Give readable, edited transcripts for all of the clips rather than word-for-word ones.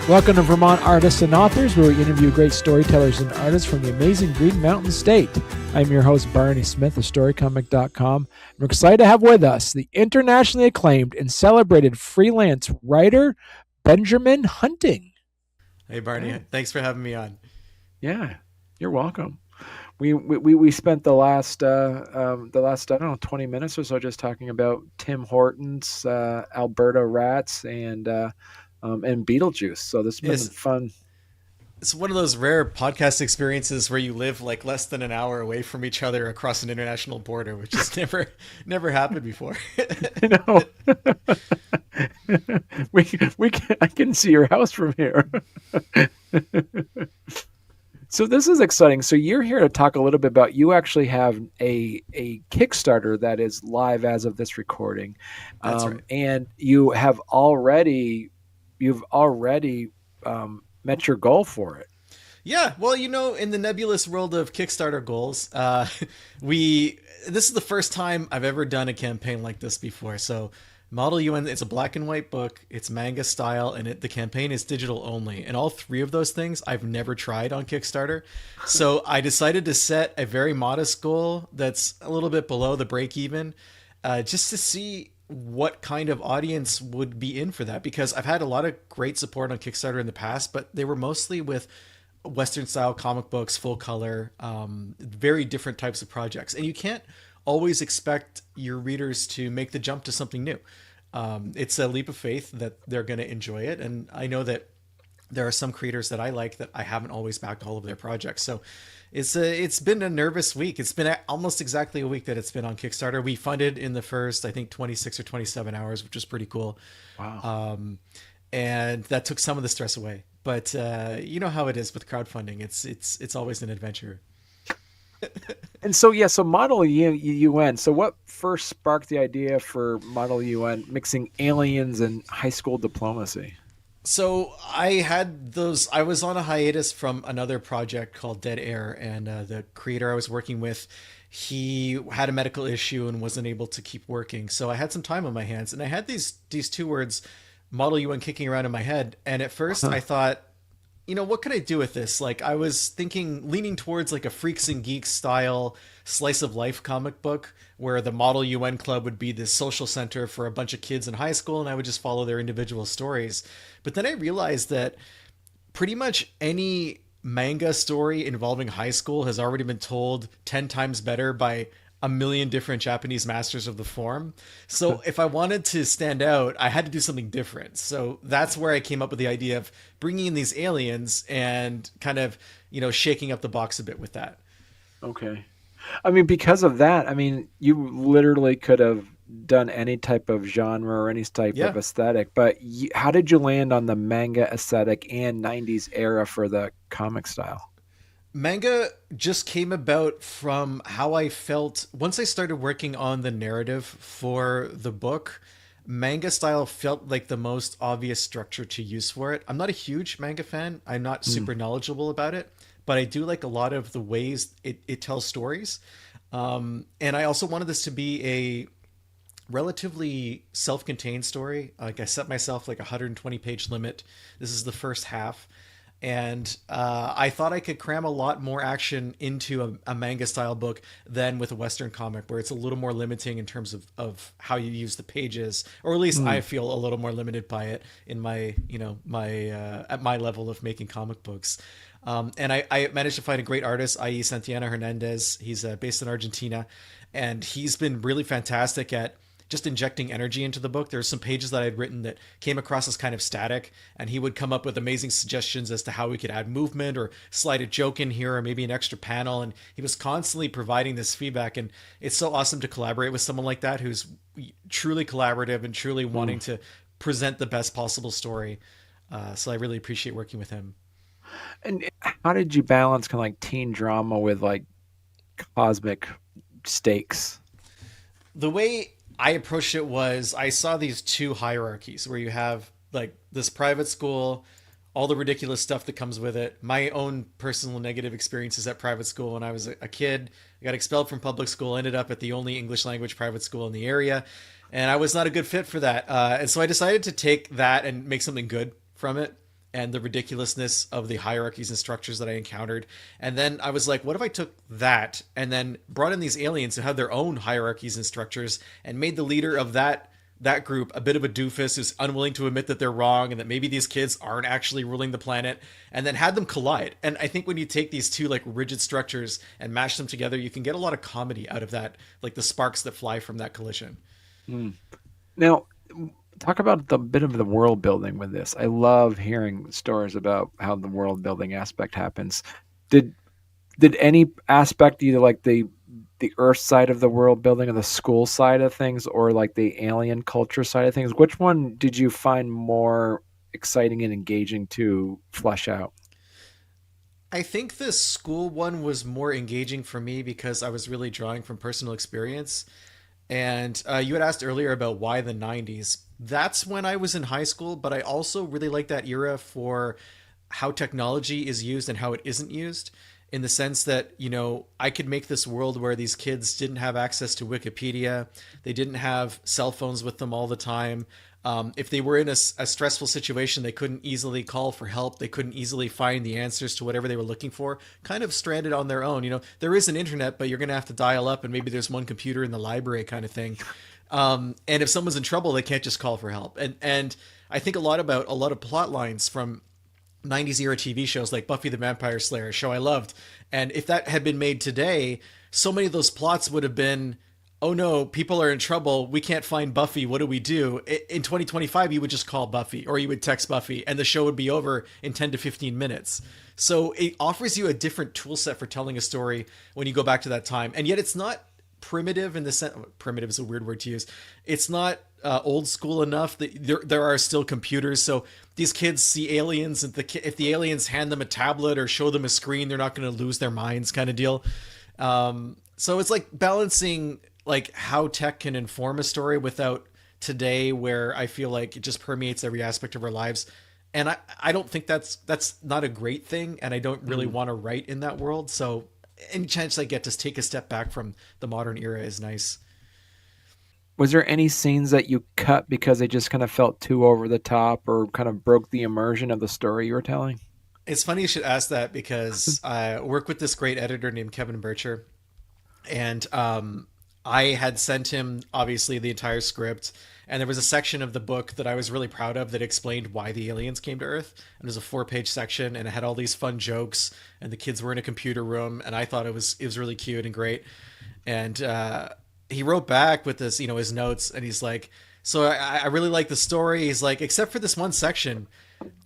Welcome to Vermont Artists and Authors, where we interview great storytellers and artists from the amazing Green Mountain State. I'm your host, Barney Smith of Storycomic.com. We're excited to have with us the internationally acclaimed and celebrated freelance writer, Benjamin Hunting. Hey, Barney. Thanks for having me on. Yeah, you're welcome. We spent the last I don't know 20 minutes or so just talking about Tim Hortons, Alberta Rats, and Beetlejuice. So this has been fun. It's one of those rare podcast experiences where you live like less than an hour away from each other across an international border, which has never happened before. No. I can see your house from here. So this is exciting. So you're here to talk a little bit about, you actually have a Kickstarter that is live as of this recording. That's right. And you've already met your goal for it. Yeah, well, in the nebulous world of Kickstarter goals, this is the first time I've ever done a campaign like this before. So Model UN, it's a black and white book, it's manga style, and the campaign is digital only. And all three of those things I've never tried on Kickstarter. So I decided to set a very modest goal that's a little bit below the break even, just to see what kind of audience would be in for that, because I've had a lot of great support on Kickstarter in the past, but they were mostly with Western style comic books, full color, very different types of projects. And you can't always expect your readers to make the jump to something new. It's a leap of faith that they're going to enjoy it. And I know that there are some creators that I like that I haven't always backed all of their projects. So it's been a nervous week. It's been almost exactly a week that it's been on Kickstarter. We funded in the first, I think, 26 or 27 hours, which was pretty cool. Wow. And that took some of the stress away. But you know how it is with crowdfunding. It's always an adventure. And so Model UN. So what first sparked the idea for Model UN mixing aliens and high school diplomacy? So I was on a hiatus from another project called Dead Air, and the creator I was working with, he had a medical issue and wasn't able to keep working. So I had some time on my hands, and I had these two words, Model UN, kicking around in my head. And at first I thought, what can I do with this? Like, I was leaning towards like a Freaks and Geeks style slice of life comic book where the Model UN Club would be this social center for a bunch of kids in high school, and I would just follow their individual stories. But then I realized that pretty much any manga story involving high school has already been told 10 times better by a million different Japanese masters of the form. So if I wanted to stand out, I had to do something different. So that's where I came up with the idea of bringing in these aliens and kind of, shaking up the box a bit with that. Okay. I mean, because of that, you literally could have done any type of genre or any type of aesthetic, but how did you land on the manga aesthetic and 90s era for the comic style? Manga just came about from how I felt once I started working on the narrative for the book. Manga style felt like the most obvious structure to use for it. I'm not a huge manga fan. I'm not super knowledgeable about it, but I do like a lot of the ways it tells stories. And I also wanted this to be a relatively self-contained story. Like, I set myself like a 120 page limit. This is the first half. And I thought I could cram a lot more action into a manga style book than with a Western comic, where it's a little more limiting in terms of how you use the pages, or at least I feel a little more limited by it in my, at my level of making comic books. And I managed to find a great artist, i.e. Santiana Hernandez. He's based in Argentina, and he's been really fantastic at just injecting energy into the book. There's some pages that I'd written that came across as kind of static, and he would come up with amazing suggestions as to how we could add movement or slide a joke in here or maybe an extra panel. And he was constantly providing this feedback. And it's so awesome to collaborate with someone like that, who's truly collaborative and truly wanting to present the best possible story. So I really appreciate working with him. And how did you balance kind of like teen drama with like cosmic stakes? The way I approached it was, I saw these two hierarchies where you have like this private school, all the ridiculous stuff that comes with it. My own personal negative experiences at private school when I was a kid. I got expelled from public school, ended up at the only English language private school in the area, and I was not a good fit for that. And so I decided to take that and make something good from it. and the ridiculousness of the hierarchies and structures that I encountered. And then I was like, what if I took that and then brought in these aliens who have their own hierarchies and structures and made the leader of that group a bit of a doofus who's unwilling to admit that they're wrong and that maybe these kids aren't actually ruling the planet, and then had them collide. And I think when you take these two like rigid structures and mash them together, you can get a lot of comedy out of that, like the sparks that fly from that collision. Now, talk about the bit of the world building with this. I love hearing stories about how the world building aspect happens. Did any aspect, either like the Earth side of the world building or the school side of things, or like the alien culture side of things, which one did you find more exciting and engaging to flesh out? I think the school one was more engaging for me because I was really drawing from personal experience. And you had asked earlier about why the 90s. That's when I was in high school, but I also really like that era for how technology is used and how it isn't used, in the sense that, I could make this world where these kids didn't have access to Wikipedia. They didn't have cell phones with them all the time. If they were in a stressful situation, they couldn't easily call for help. They couldn't easily find the answers to whatever they were looking for, kind of stranded on their own. There is an internet, but you're going to have to dial up, and maybe there's one computer in the library kind of thing. And if someone's in trouble, they can't just call for help. And I think a lot about a lot of plot lines from 90s era TV shows like Buffy the Vampire Slayer, a show I loved. And if that had been made today, so many of those plots would have been, oh no, people are in trouble. We can't find Buffy. What do we do? In 2025, you would just call Buffy or you would text Buffy and the show would be over in 10 to 15 minutes. So it offers you a different tool set for telling a story when you go back to that time. And yet it's not primitive in the sense, primitive is a weird word to use. It's not old school enough that there are still computers. So these kids see aliens, and if the aliens hand them a tablet or show them a screen, they're not going to lose their minds, kind of deal. So it's like balancing like how tech can inform a story without today, where I feel like it just permeates every aspect of our lives. And I don't think that's not a great thing, and I don't really want to write in that world. So any chance I get to take a step back from the modern era is nice. Was there any scenes that you cut because they just kind of felt too over the top or kind of broke the immersion of the story you were telling? It's funny you should ask that, because I work with this great editor named Kevin Bircher, and I had sent him obviously the entire script, and there was a section of the book that I was really proud of that explained why the aliens came to Earth. And it was a 4-page section, and it had all these fun jokes, and the kids were in a computer room, and I thought it was really cute and great. And he wrote back with this, his notes, and he's like, so I really like the story. He's like, except for this one section,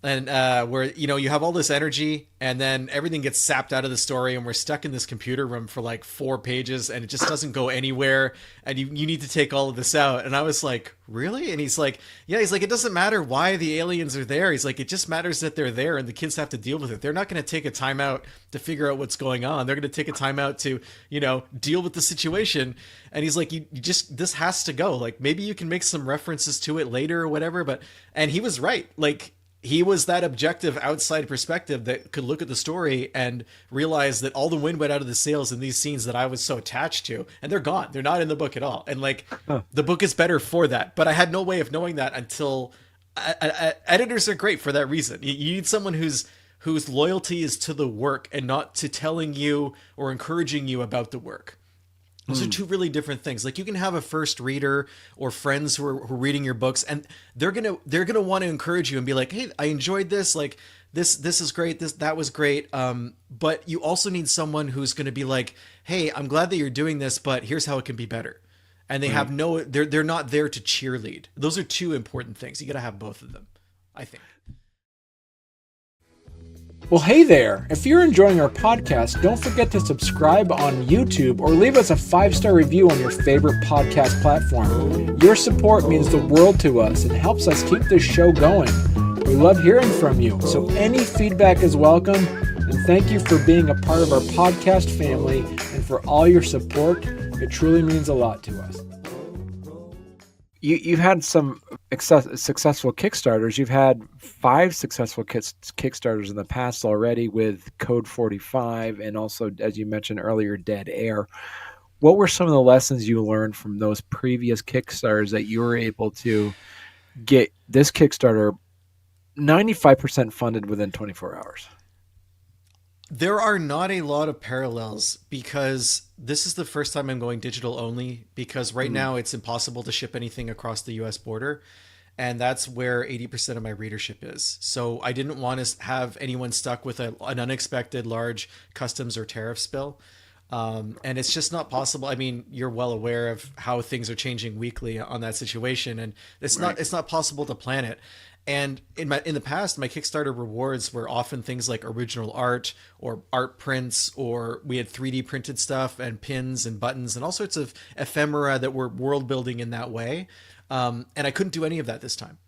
and where you have all this energy and then everything gets sapped out of the story, and we're stuck in this computer room for like 4 pages and it just doesn't go anywhere, and you need to take all of this out. And I was like, really? And he's like, yeah. He's like, it doesn't matter why the aliens are there. He's like, it just matters that they're there and the kids have to deal with it. They're not going to take a time out to figure out what's going on. They're going to take a time out to deal with the situation. And he's like, you just, this has to go. Like, maybe you can make some references to it later or whatever. And he was right. Like, he was that objective outside perspective that could look at the story and realize that all the wind went out of the sails in these scenes that I was so attached to, and they're gone. They're not in the book at all. And like, the book is better for that, but I had no way of knowing that until editors are great for that reason. You need someone whose loyalty is to the work and not to telling you or encouraging you about the work. Those are two really different things. Like, you can have a first reader or friends who are reading your books, and they're gonna want to encourage you and be like, "Hey, I enjoyed this. Like, this is great. That was great." But you also need someone who's going to be like, "Hey, I'm glad that you're doing this, but here's how it can be better." And they have they're not there to cheerlead. Those are two important things. You got to have both of them, I think. Well, hey there. If you're enjoying our podcast, don't forget to subscribe on YouTube or leave us a 5-star review on your favorite podcast platform. Your support means the world to us and helps us keep this show going. We love hearing from you, so any feedback is welcome. And thank you for being a part of our podcast family and for all your support. It truly means a lot to us. You've had some successful Kickstarters. You've had 5 successful Kickstarters in the past already, with Code 45 and also, as you mentioned earlier, Dead Air. What were some of the lessons you learned from those previous Kickstarters that you were able to get this Kickstarter 95% funded within 24 hours. There are not a lot of parallels because this is the first time I'm going digital only because right Mm, now it's impossible to ship anything across the US border. And that's where 80% of my readership is. So I didn't want to have anyone stuck with an unexpected large customs or tariffs bill. And it's just not possible. I mean, you're well aware of how things are changing weekly on that situation, and right. it's not possible to plan it. And in the past, my Kickstarter rewards were often things like original art or art prints, or we had 3D printed stuff and pins and buttons and all sorts of ephemera that were world building in that way. And I couldn't do any of that this time.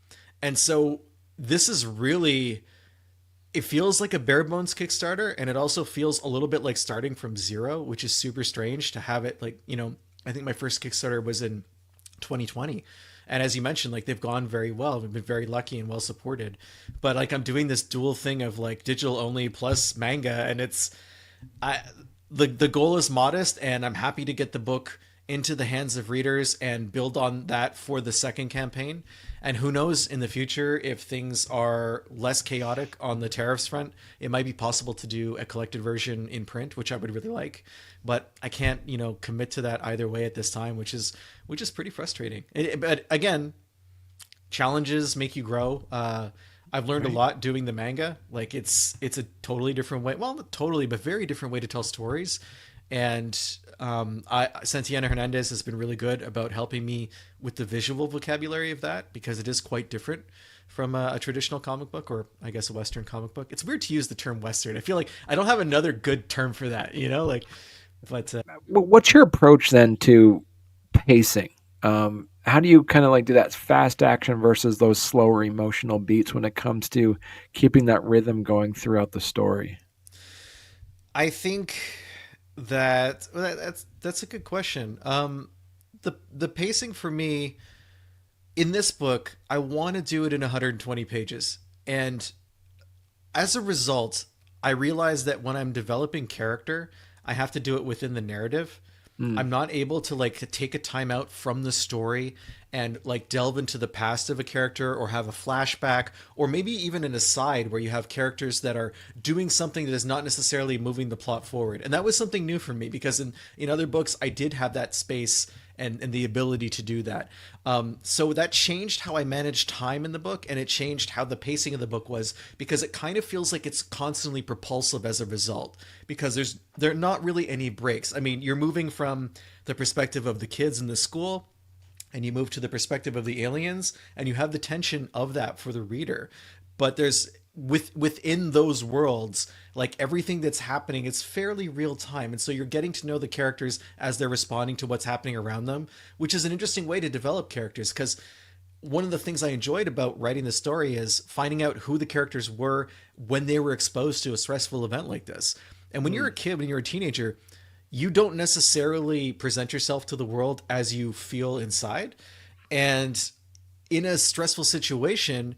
And so this is really, it feels like a bare bones Kickstarter, and it also feels a little bit like starting from zero, which is super strange to have it like, I think my first Kickstarter was in 2020. And as you mentioned, like they've gone very well. We've been very lucky and well supported. But like I'm doing this dual thing of like digital only plus manga, and I the goal is modest, and I'm happy to get the book into the hands of readers and build on that for the second campaign. And who knows in the future if things are less chaotic on the tariffs front, it might be possible to do a collected version in print, which I would really like. But I can't, commit to that either way at this time, which is pretty frustrating. But again, challenges make you grow. I've learned a Right. lot doing the manga. Like it's a totally different way. Well, not totally, but very different way to tell stories. And Santiana Hernandez has been really good about helping me with the visual vocabulary of that because it is quite different from a traditional comic book, or I guess a Western comic book. It's weird to use the term Western. I feel like I don't have another good term for that. Like, but What's your approach then to pacing? How do you kind of like do that fast action versus those slower emotional beats when it comes to keeping that rhythm going throughout the story? I think that's a good question. The pacing for me in this book, I want to do it in 120 pages, and as a result, I realize that when I'm developing character, I have to do it within the narrative. Mm, I'm not able to like take a time out from the story and like delve into the past of a character or have a flashback or maybe even an aside where you have characters that are doing something that is not necessarily moving the plot forward. And that was something new for me because in other books I did have that space and the ability to do that. So that changed how I managed time in the book, and it changed how the pacing of the book was because it kind of feels like it's constantly propulsive as a result. Because there are not really any breaks. I mean, you're moving from the perspective of the kids in the school, and you move to the perspective of the aliens, and you have the tension of that for the reader. But there's within those worlds, like everything that's happening, it's fairly real time, and so you're getting to know the characters as they're responding to what's happening around them, which is an interesting way to develop characters. Because one of the things I enjoyed about writing the story is finding out who the characters were when they were exposed to a stressful event like this. And when you're a mm, kid, when you're a teenager, you don't necessarily present yourself to the world as you feel inside. And in a stressful situation,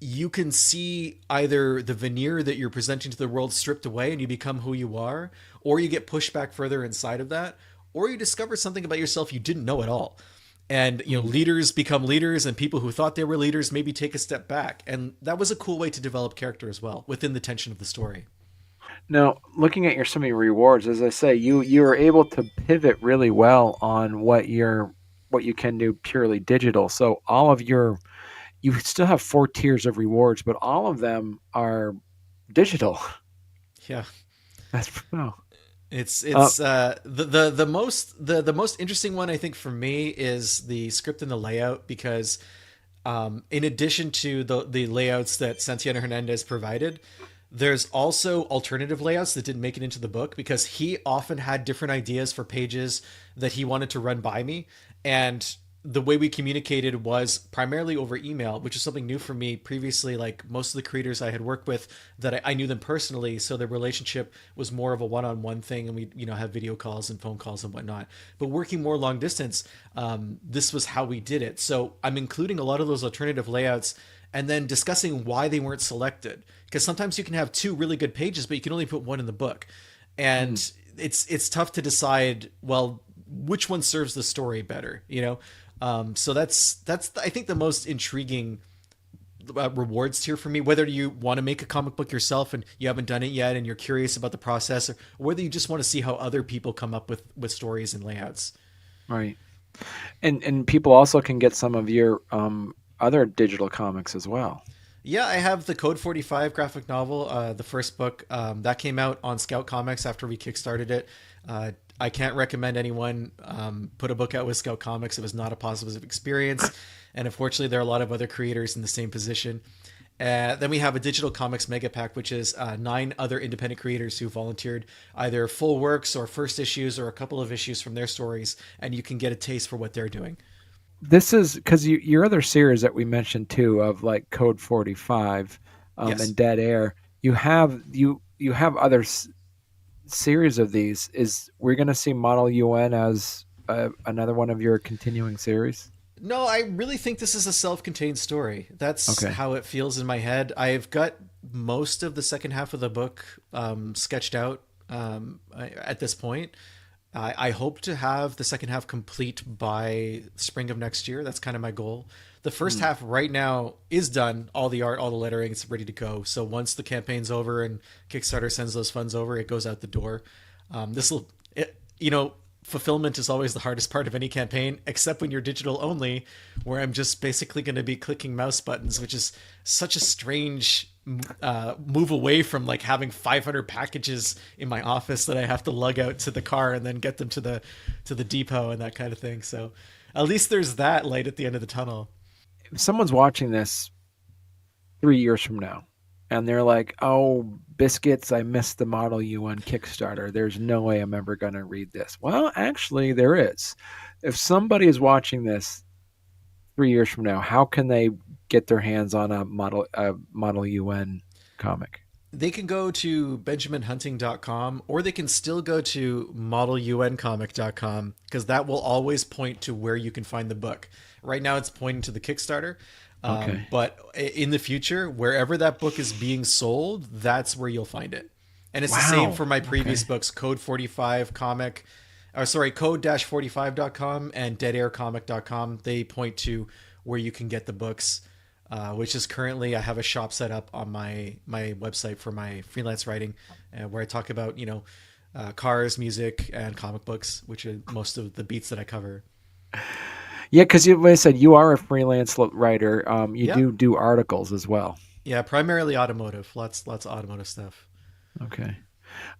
you can see either the veneer that you're presenting to the world stripped away and you become who you are, or you get pushed back further inside of that, or you discover something about yourself you didn't know at all. And mm. leaders become leaders, and people who thought they were leaders maybe take a step back. And that was a cool way to develop character as well within the tension of the story. Now, looking at your some of your rewards, as I say, you are able to pivot really well on what you can do purely digital. So all of your you still have 4 tiers of rewards, but all of them are digital. Yeah. That's wow. Uh, The most interesting one I think for me is the script and the layout because in addition to the layouts that Santiago Hernandez provided, there's also alternative layouts that didn't make it into the book because he often had different ideas for pages that he wanted to run by me, and the way we communicated was primarily over email, which is something new for me. Previously, like most of the creators I had worked with, that I knew them personally, so the relationship was more of a one-on-one thing, and we have video calls and phone calls and whatnot. But working more long distance, this was how we did it. So I'm including a lot of those alternative layouts and then discussing why they weren't selected, because sometimes you can have two really good pages but you can only put one in the book, mm, and it's tough to decide, well, which one serves the story better. So that's I think the most intriguing rewards tier for me. Whether you want to make a comic book yourself and you haven't done it yet, and you're curious about the process, or whether you just want to see how other people come up with stories and layouts. Right. And people also can get some of your other digital comics as well. Yeah, I have the Code 45 graphic novel, the first book that came out on Scout Comics after we kickstarted it. I can't recommend anyone put a book out with Scout Comics. It was not a positive experience, and unfortunately, there are a lot of other creators in the same position. Then we have a digital comics mega pack, which is 9 other independent creators who volunteered either full works or first issues or a couple of issues from their stories, and you can get a taste for what they're doing. This is because your other series that we mentioned too, of like Code 45 Yes. and Dead Air. You have other series of these. Is we're going to see Model UN as another one of your continuing series? No, I really think this is a self-contained story. That's Okay. how it feels in my head. I've got most of the second half of the book sketched out at this point. I hope to have the second half complete by spring of next year. That's kind of my goal. The first Hmm. half right now is done. All the art, all the lettering, it's ready to go. So once the campaign's over and Kickstarter sends those funds over, it goes out the door. This will, you know, fulfillment is always the hardest part of any campaign, except when you're digital only, where I'm just basically going to be clicking mouse buttons, which is such a strange move away from like having 500 packages in my office that I have to lug out to the car and then get them to the depot and that kind of thing. So at least there's that light at the end of the tunnel. If someone's watching this 3 years from now, and they're like, "Oh, biscuits! I missed the Model UN Kickstarter. There's no way I'm ever going to read this." Well, actually, there is. If somebody is watching this 3 years from now, how can they get their hands on a Model UN comic? They can go to benjaminhunting.com, or they can still go to modeluncomic.com, because that will always point to where you can find the book. Right now it's pointing to the Kickstarter. Okay. But in the future, wherever that book is being sold, that's where you'll find it. And it's the same Wow. for my previous Okay. books, Code 45 comic, or sorry, code-45.com and deadaircomic.com. They point to where you can get the books, which is currently, I have a shop set up on my website for my freelance writing, where I talk about, cars, music, and comic books, which are most of the beats that I cover. Yeah, because like I said, you are a freelance writer. You Yeah. do articles as well. Yeah, primarily automotive. Lots of automotive stuff. Okay.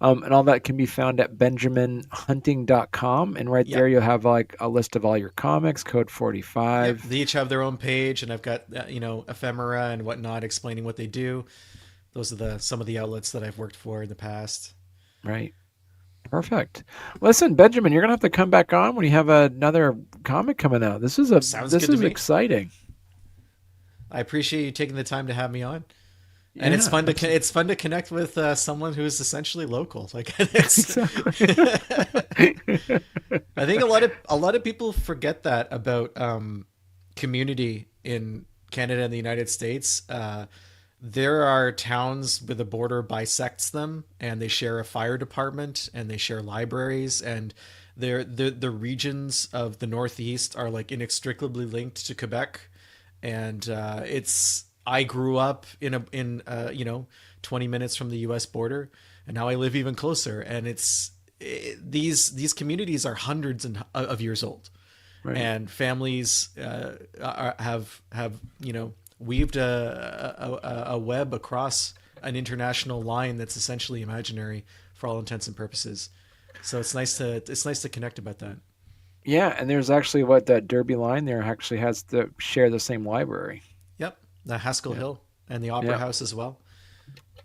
And all that can be found at benjaminhunting.com. And right Yeah. there, you'll have like a list of all your comics, Code Yep, 45. they each have their own page, and I've got ephemera and whatnot explaining what they do. Those are the some of the outlets that I've worked for in the past. Right. Perfect. Listen, Benjamin, you're gonna have to come back on when you have another comic coming out. This is a Sounds this good to is me. exciting. I appreciate you taking the time to have me on, and it's Yeah, fun to absolutely. it's fun to connect with someone who's essentially local. Like it's, Exactly. I think a lot of people forget that about community in Canada and the United States. There are towns where the border bisects them, and they share a fire department, and they share libraries, and the regions of the Northeast are like inextricably linked to Quebec, and it's I grew up in 20 minutes from the U.S. border, and now I live even closer, and these communities are hundreds of years old, Right. and families have weaved a web across an international line that's essentially imaginary for all intents and purposes. So it's nice to connect about that. Yeah, and there's actually what that Derby line there actually has to share the same library. Yep, the Haskell Yeah. Hill and the Opera Yeah. House as well.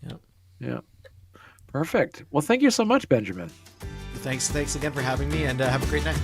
Yep. Yeah. Perfect. Well, thank you so much, Benjamin. Thanks again for having me, and have a great night.